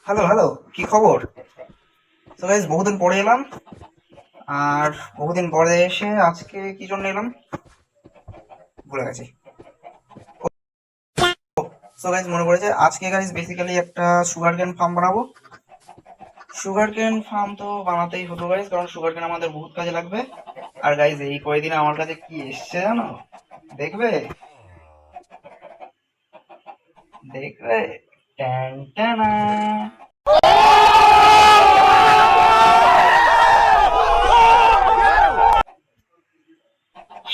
Hello hello, কি খবর? তো গাইস, বহুদিন পরে এলাম। আর বহুদিন পরে এসে আজকে কি জন্য এলাম ভুলে গেছি। সো গাইস, মনে পড়েছে আজকে গাইস বেসিক্যালি একটা সুগার কেন ফার্ম বানাবো। সুগার কেন ফার্ম তো বানাতেই হতো গাইস, কারণ সুগার কেন আমাদের বহুত কাজে লাগবে। আর গাইস, এই কয়েকদিনে আমার কাছে কি এসছে জানো? দেখবে? দেখবে? ট্যান ট্যানা।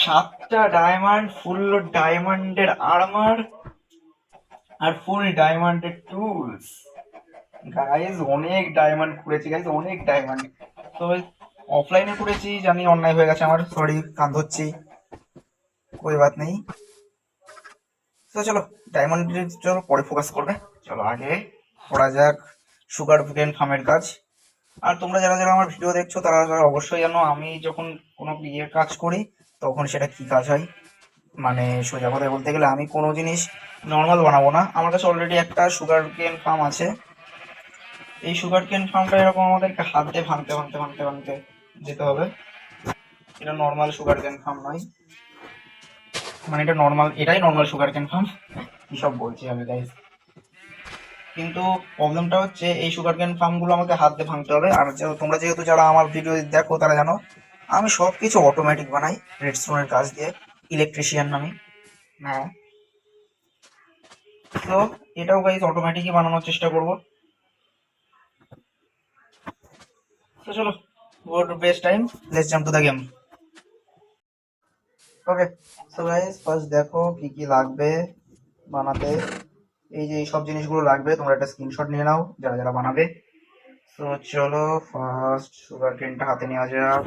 7টা ডায়মন্ড, ফুল ডায়মন্ডের আর্মার, আর ফুল ডায়মন্ডের টুলস। গাইজ অনেক ডায়মন্ড করেছি গাইজ, অনেক ডায়মন্ড। তো অফলাইনে করেছি, জানি অন্যায় হয়ে গেছে আমার, সরি, কান ধরছি, কোই বাত নেই। তো চলো, ডায়মন্ডের চলো পরে ফোকাস করবে। চলো আগে করা যাক সুগার কেন ফার্মের কাজ। আর তোমরা যারা যারা আমার ভিডিও দেখছো তারা তারা অবশ্যই জানো আমি যখন কোনো ইয়ের কাজ করি তখন সেটা কি কাজ হয়। মানে সোজা কথায় বলতে গেলে আমি কোনো জিনিস নর্মাল বানাবো না। আমার কাছে অলরেডি একটা সুগার কেন ফার্ম আছে। এই সুগার কেন ফার্মটা এরকম আমাদেরকে হাত দিয়ে ভাঙতে ভাঙতে ভাঙতে ভাঙতে যেতে হবে। এটা নর্মাল সুগার কেন ফার্ম নয়, মানে এটা নর্মাল, এটাই নর্মাল সুগার কেন ফার্ম। কি সব বলছি আমি গাইস! কিন্তু প্রবলেমটা হচ্ছে এই সুগার কেন ফার্ম গুলো আমাকে হাত দিয়ে ভাঙতে হবে। আর তোমরা যেহেতু যারা আমার ভিডিও দেখো তারা জানো আমি সবকিছু অটোমেটিক বানাই রেডস্টোনের কাজ দিয়ে, ইলেকট্রিশিয়ান নামে। হ্যাঁ, তো এটাও গাইস অটোমেটিকই বানানোর চেষ্টা করব। তো চলো, go to best time, let's jump to the game. Okay, so guys first দেখো কি কি লাগবে বানাতে। এই যে সব জিনিসগুলো লাগবে, তোমরা একটা স্ক্রিনশট নিয়ে নাও যারা যারা বানাবে। তো চলো, ফার্স্ট সুগার কেনটা হাতে নেওয়া যাক,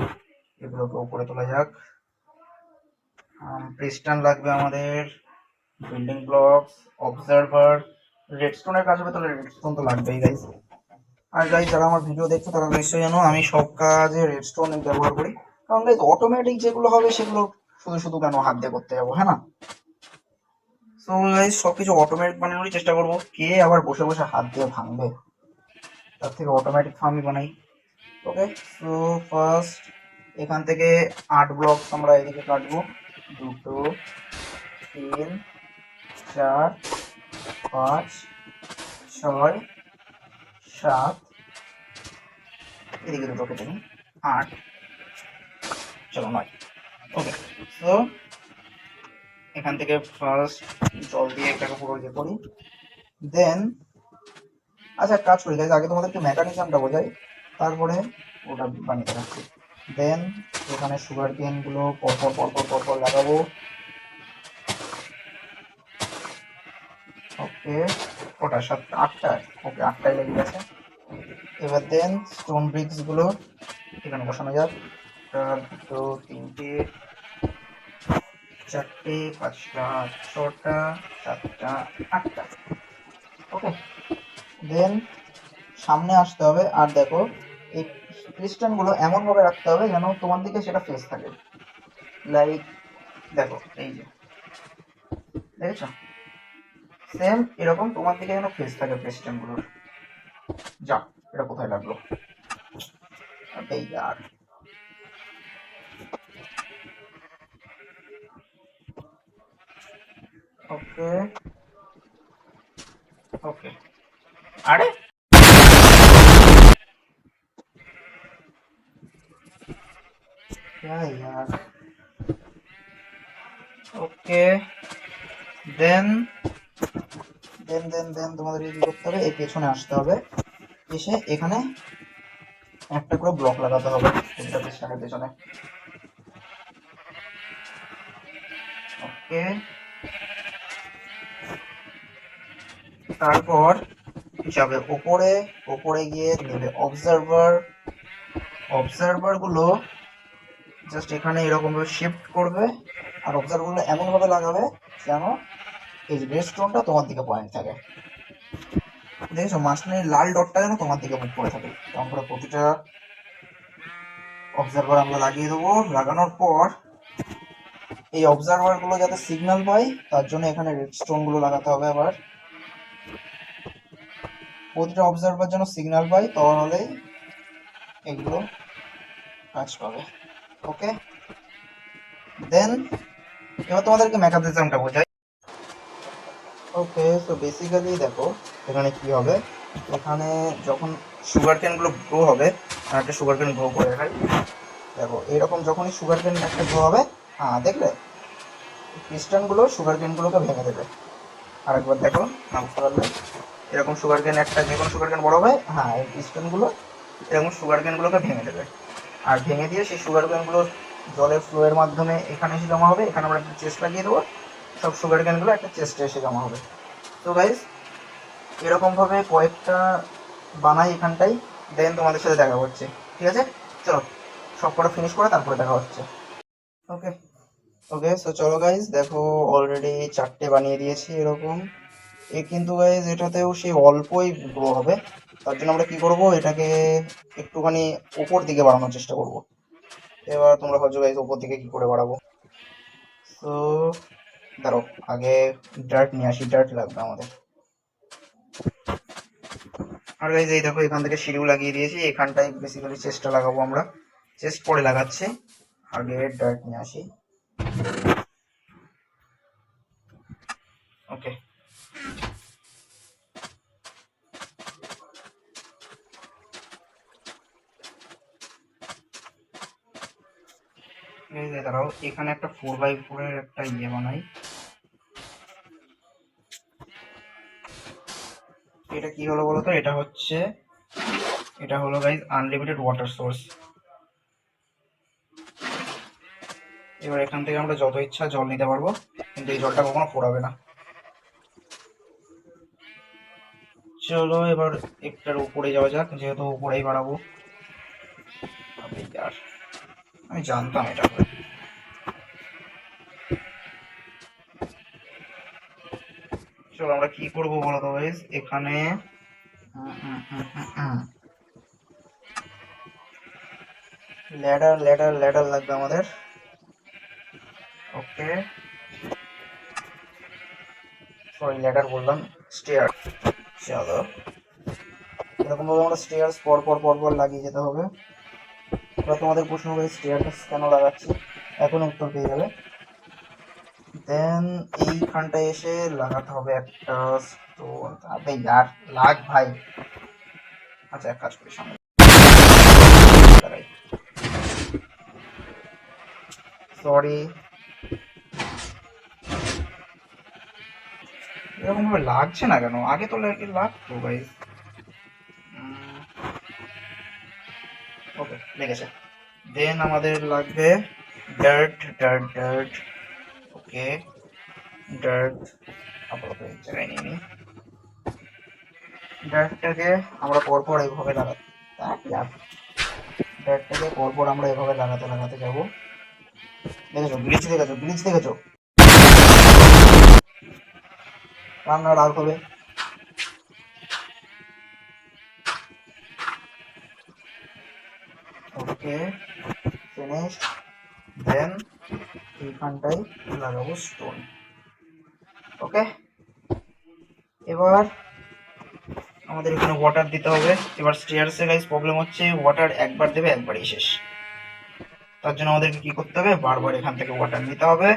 এগুলোকে উপরে তোলা যাক। পিস্টন লাগবে আমাদের, বিল্ডিং ব্লকস, অবজারভার, রেডস্টোনের কাজ হবে তাহলে রেডস্টোন তো লাগবেই গাইস। আর গাইস, যারা আমার ভিডিও দেখছো তারা নিশ্চয়ই জানো আমি সব কাজে রেডস্টোন ব্যবহার করি। কারণ গাইস অটোমেটিক যেগুলো হবে সেগুলো শুধু শুধু কেন হাত দিয়ে করতে যাবো, হ্যাঁ না? সো গাইস, সবকিছু অটোমেটিক বানানোরই চেষ্টা করবো, কে আবার বসে বসে হাত দিয়ে ভাঙবে, তার থেকে অটোমেটিক ফার্মই বানাই। ওকে, সো ফার্স্ট এখান থেকে 8 ব্লক আমরা এদিকে কাটবো। 2, 3, 4, 5, 6, 7, এদিকে দুটো কেটে নিই, 8, চলো 9। ওকে, সো এখান থেকে ফার্স্ট জল দিয়ে একটাকে পুরো ইয়ে করি। দেন আচ্ছা, এক কাজ করি গাইজ, আগে তোমাদেরকে মেকানিজমটা বোঝাই, তারপরে ওটা বানিয়ে রাখছি। দেন এখানে সুগার কেন গুলো পরপর পরপর পরপর লাগাবো। ওকে, ওটা 8টা, ওকে 8টাই লেগে গেছে। এবার দেন স্টোন ব্রিক্স গুলো এখানে বসানো যাক। 1, 2, 3টে, 4টে, 5টা, 6টা, 7টা, 8টা। ওকে, দেন সামনে আসতে হবে। আর দেখো, এই ক্রিস্টান গুলো এমন ভাবে রাখতে হবে যেন তোমার দিকে সেটা ফেস থাকে। লাইক দেখো, এই যে দেখেছো, সেম এরকম তোমার দিকে যেন ফেস থাকে ক্রিস্টান গুলোর। যা, এটা কোথায় লাগলো? এই আর ওকে, ওকে, আরে क्या यार। ওকে, দেন দেন দেন দেন তোমাদের কি করতে হবে, এই পেছনে আসতে হবে, এসে এখানে একটা করে ব্লক লাগাতে হবে প্রতিটা পিস্টনের পেছনে। ওকে, তারপর যাবে ওপরে, ওপরে গিয়ে নেবে অবজারভার। অবজারভার গুলো জাস্ট এখানে এরকম ভাবে শিফট করবে, আর অবজারভার গুলো এমন ভাবে লাগাবে যেন এই যে রেস্টুরেন্টটা তোমার দিকে পয়েন্ট থাকে। দেখেছো, মাঝখানে লাল ডটটা যেন তোমার দিকে মুখ করে থাকে। আমরা প্রতিটা অবজারভার আমরা লাগিয়ে দেবো। লাগানোর পর এই অবজারভার গুলো যাতে সিগন্যাল পায় তার জন্য এখানে রেডস্টোন গুলো লাগাতে হবে আবার। প্রতিটা অবজারভার যেন সিগন্যাল পাই, তাহলেই এগুলো কাজ পাবে। ওকে, দেন এবার তোমাদেরকে মেকআপ সিস্টেমটা বোঝাই। ওকে, সো বেসিক্যালি দেখো এখানে কি হবে, এখানে যখন সুগার ক্যানগুলো গ্রো হবে, একটা সুগার ক্যান গ্রো করে দেখাই। দেখো এরকম যখনই সুগার ক্যান একটা গ্রো হবে, হ্যাঁ দেখলে ক্রিস্টালগুলো সুগার ক্যানগুলোকে ভেঙে দেবে। আরেকবার দেখো, না বুঝতে পারলে, এরকম সুগার ক্যান একটা, যে কোনো সুগার ক্যান বড় হবে, হ্যাঁ এই ক্রিস্টালগুলো এরকম সুগার ক্যানগুলোকে ভেঙে দেবে। আর ভেঙে দিয়ে সেই সুগার ক্যানগুলো জলের ফ্লোয়ের মাধ্যমে এখানে এসে জমা হবে। এখানে আমরা একটা চেস্ট লাগিয়ে দেবো, সব সুগার ক্যানগুলো একটা চেস্টে এসে জমা হবে। তো গাইজ এরকমভাবে কয়েকটা বানাই এখানটাই, দেন তোমাদের সাথে দেখা হচ্ছে। ঠিক আছে, চলো সব কটা ফিনিশ করে তারপরে দেখা হচ্ছে। ওকে ওকে, সো চলো গাইজ, দেখো অলরেডি 4টে বানিয়ে দিয়েছি এরকম। কিন্তু গাইজ এটাতেও সেই অল্পই গ্রো হবে। তার জন্য আমরা কি করব, এটাকে একটুখানি উপর দিকে বাড়ানোর চেষ্টা করব। এবার তোমরা ভাবছো গাইজ উপর দিকে কি করে বাড়াবো। তো দাঁড়ো, আগে ডার্ট নিয়ে আসি, ডার্ট লাগবে আমাদের। আর গাইজ এই দেখো এখান থেকে সিঁড়িও লাগিয়ে দিয়েছি, এখানটায় বেসিক্যালি চেস্টটা লাগাবো আমরা। চেস্ট পরে লাগাচ্ছি, আগে ডার্ট নিয়ে আসি। ওকে, দাঁড়াও এখানে একটা 4x4 এর একটা ইয়ে বানাই। এটা কি হলো বলতো, এটা হলো গাইজ আনলিমিটেড ওয়াটার সোর্স। এবার এখান থেকে আমরা যত ইচ্ছা জল নিতে পারবো, কিন্তু এই জলটা কখনো ফোরাবে না। চলো এবার একটার উপরে যাওয়া যাক, যেহেতু উপরেই বাড়াবো। আমি জানতাম এটা হবে। চলো আমরা কি করবো বলতো গাইজ, এখানে ল্যাডার ল্যাডার ল্যাডার লাগবে আমাদের। ওকে, সরি ল্যাডার বললাম, স্টেয়ার। চলো এরকম ভাবে আমরা স্টেয়ার্স পর পর পর পর লাগিয়ে যেতে হবে। এবার তোমাদের প্রশ্ন হবে স্টেয়ারটা কেন লাগাচ্ছি, এখন উত্তর পেয়ে যাবে। দেন এইখানটায় এসে লাগাতে হবে একটা স্টোন। আবে यार লাগ ভাই। আচ্ছা এক কাজ করি, সামনে লাগাই। সরি, এরকম ভাবে লাগছে না কেন, আগে তো লাগতো গাইস। ওকে লেগেছে। দেন আমাদের লাগবে ডার্ট ডার্ট ডার্ট। ওকে, ডার্ট আপাতত এই জায়গায় নিয়ে নিই। ডার্টটাকে আমরা পরপর এইভাবে লাগাতে, ডার্টটাকে পরপর আমরা এভাবে লাগাতে লাগাতে যাবো। দেখেছো ব্রিজ, দেখেছো ব্রিজ, দেখেছো রান্না ডার্ক হবে। ওকে ফিনিশড। দেন এইখানটায় লাগাবো স্টোন। ওকে, এবার আমাদের এখানে ওয়াটার দিতে হবে। এবার স্টেয়ারসে গাইস প্রবলেম হচ্ছে, ওয়াটার একবার দেবে একবারই শেষ। তার জন্য আমাদেরকে কি করতে হবে, বারবার এখান থেকে ওয়াটার নিতে হবে,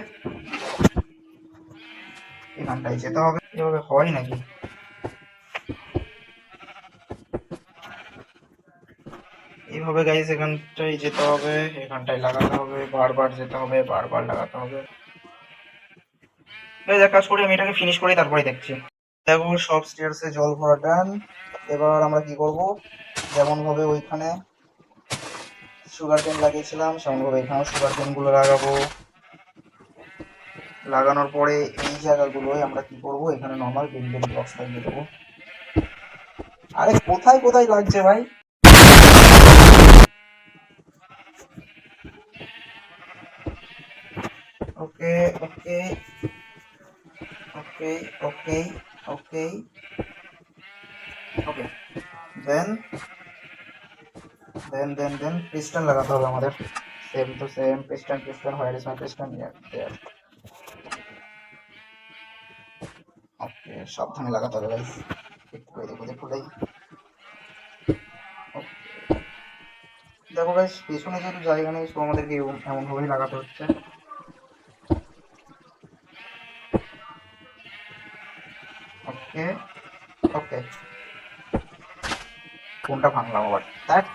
এখানটায় যেতে হবে। এভাবে হয় নাকি, এইভাবে গাইস এখানটায় যেতে হবে, এখানটায় লাগাতে হবে, বারবার যেতে হবে, বারবার লাগাতে হবে। গাইস এক কাজ করি, আমি এটাকে ফিনিশ করি তারপরে দেখছি। দেখো সব স্টেয়ারসে জল ভরা ডান। এবার আমরা কি করব, যেমন ভাবে ওইখানে সুগার কেন লাগিয়েছিলাম সেমন ভাবে এখানেও সুগার কেন গুলো লাগাবো। লাগানোর পরে এই জায়গাগুলোয় আমরা কি করব, এখানে নর্মাল বিল্ডিং ব্লকস লাগিয়ে দেবো। আরে কোথায় কোথায় লাগছে ভাই, ওকে ওকে ওকে ওকে ওকে ওকে। দেন দেন দেন দেন পিস্টন লাগাতে হবে আমাদের। Same to same, piston piston, where is my piston, there. Okay সাবধানে লাগাতে হবে গাইস, একটু দেখো দেখো খুলেই। দেখো গাইস, পেছনে যেহেতু জায়গা নেই, তো আমাদেরকে এমন ভাবেই লাগাতে হচ্ছে। ওকে ওকে, কোনটা ভাঙলাম আবার? দেখ,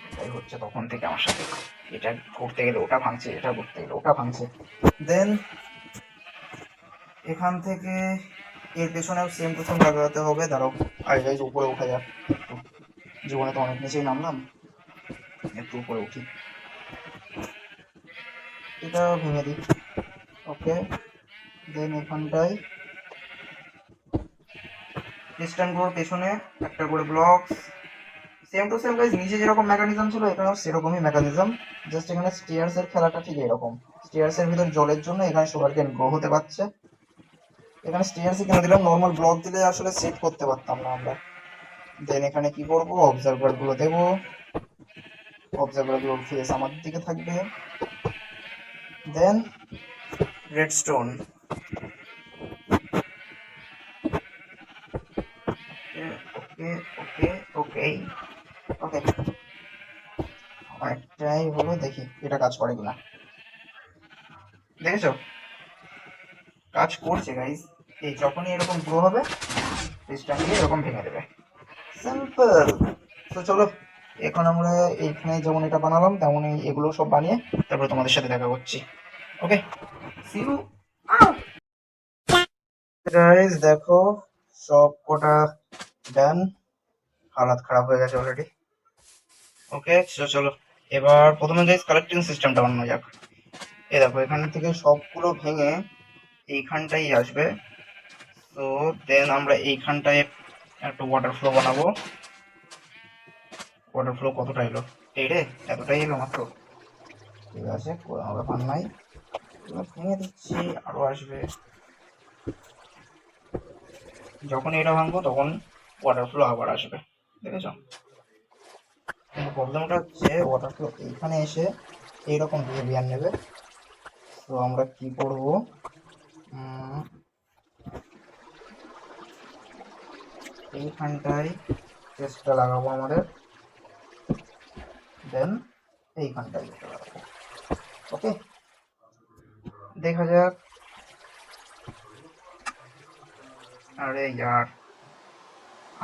এটাই হচ্ছে তখন থেকে আমার সাথে। এটা করতে গেলে ওটা ভাঙছে, এটা করতে গেলে ওটা ভাঙছে। দেন এখান থেকে এর পেছনেও সেম টু সেম লাগাতে হবে। দাঁড়াও, আগে গাইজ উপরে উঠা যাক একটু। জীবনে তো অনেক নিচেই নামলাম, একটু উপরে উঠি। এটা ভেঙে দিই। ওকে, দেন এখানটায় খ্রিস্টানগুলোর পেছনে একটা করে blocks. Same to same guys, নিচে যেরকম মেকানিজম ছিল এখানেও সেরকমই মেকানিজম। জাস্ট এখানে স্টেয়ার্স এর খেলাটা ঠিক এরকম। স্টেয়ার্স এর ভিতর জলের জন্য এখানে সুগার কেন গ্রো হতে পারছে। এখানে স্টেয়ার্স কিনে দিলাম, নর্মাল ব্লক দিলে আসলে সেট করতে পারতাম না আমরা। দেন এখানে কি করব, অবজারভার গুলো দেবো। অবজারভার গুলোর ফেস আমাদের দিকে থাকবে। দেন রেডস্টোন। ওকে ওকে ওকে ওকে, অনেকটাই হলো, দেখি এটা কাজ করে কিনা। দেখেছো, কাজ করছে গাইজ। এই যখনই এরকম গ্রো হবে, সিস্টেম দিয়ে এরকম ভেঙে দেবে, সিম্পল। তো চলো, এখন আমরা এইখানে যেমন এটা বানালাম তেমনই এগুলো সব বানিয়ে তারপরে তোমাদের সাথে দেখা করছি। ওকে, সি ইউ। গাইজ দেখো, সব কটা ডান। হালাত খারাপ হয়ে গেছে অলরেডি। ওকে, চলো এবার প্রথমে গাইজ কালেক্টিং সিস্টেমটা বানানো যাক। এই দেখো, এখান থেকে সবগুলো ভেঙে এইখানটাই আসবে। তো দেন আমরা এইখানটায় একটা ওয়াটার ফ্লো বানাবো। ওয়াটার ফ্লো কতটা এলো? এই রে, এতটাই এলো মাত্র। ঠিক আছে, কোনো ব্যাপার নাই, ভেঙে দিচ্ছি, আরো আসবে। যখন এটা ভাঙবো তখন ওয়াটার ফ্লো আবার আসবে, দেখেছো? কিন্তু প্রবলেমটা হচ্ছে ওয়াটার ফ্লো এইখানে এসে এইরকম বিহেভিয়ার নেবে। তো আমরা কি করব, এইখানটায় চেষ্টা লাগাবো আমাদের। দেন এইখানটায় এটা লাগাবো। ওকে, দেখা যাক। আরে ইয়ার,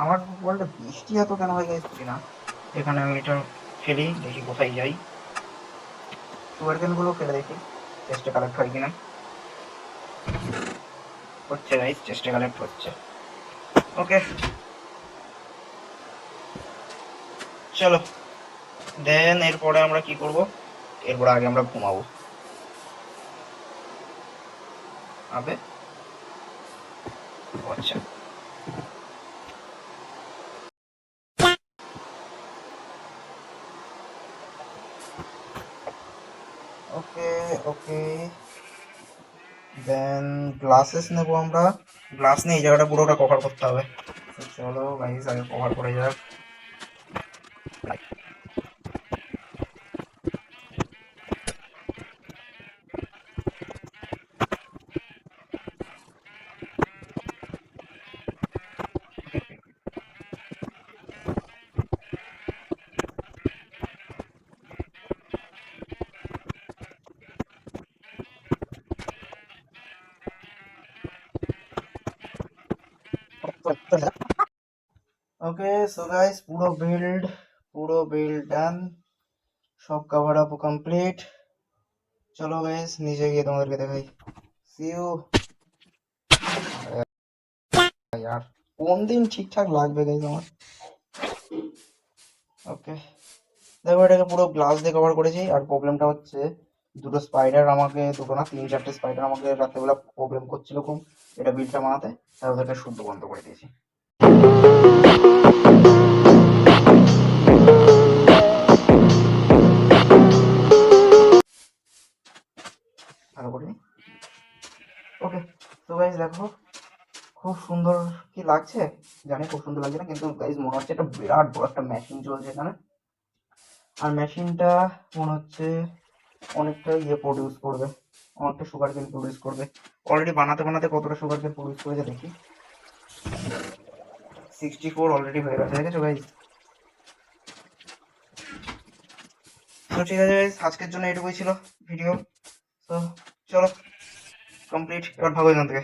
আমার বলটা বৃষ্টি এত কেন হয়ে গেছে না। এখানে আমি এটা ফেলি, দেখি কোথায় যাই। সুগার কেনগুলো ফেলে দেখি, চেষ্টা কালেক্ট হয় কিনা। হচ্ছে গাইস, চেষ্টা কালেক্ট হচ্ছে। ওকে, চলো দেন এরপরে আমরা কি করব, এরপরে আগে আমরা ঘুমাবো। আবে, আচ্ছা, ওকে ওকে। দেন গ্লাসেস নেবো আমরা। গ্লাস নিয়ে এই জায়গাটা পুরোটা কভার করতে হবে। চলো গাইস, আগে কভার করে যাক। ওকে, সো গাইস, পুরো বিল্ড ডান, সব কভার আপ কমপ্লিট। চলো গাইস, নিচে গিয়ে তোমাদেরকে দেখাই। See you. यार, কোন দিন ঠিকঠাক লাগবে গাইস আমার। ওকে, দেখো এটাকে পুরো গ্লাস দিয়ে কভার করেছি। আর প্রবলেমটা হচ্ছে দুটো স্পাইডার আমাকে, দুটো না তিন চারটে স্পাইডার আমাকে রাত্রেবেলা প্রবলেম করছিল খুব এটা বিলটা বানাতে, তাই ওদেরকে শুদ্ধ বন্ধ করে দিয়েছি। ভালো করিনি। ওকে, তো গাইস দেখো, খুব সুন্দর কি লাগছে জানি, খুব সুন্দর লাগছে না, কিন্তু গাইস মনে হচ্ছে একটা বিরাট বড় একটা মেশিন চলছে এখানে। আর মেশিনটা মনে হচ্ছে অনেকটা ইয়ে প্রডিউস করবে, অনেকটা সুগার কেন প্রডিউস করবে। অলরেডি বানাতে বানাতে কতটা সুগার কেন প্রডিউস করেছে দেখি। 64 অলরেডি হয়ে গেছে, দেখেছো গাইজ? তো ঠিক আছে গাইজ, আজকের জন্য এটুকুই ছিল ভিডিও। তো চলো, কমপ্লিট, এবার ভাগো এখান থেকে।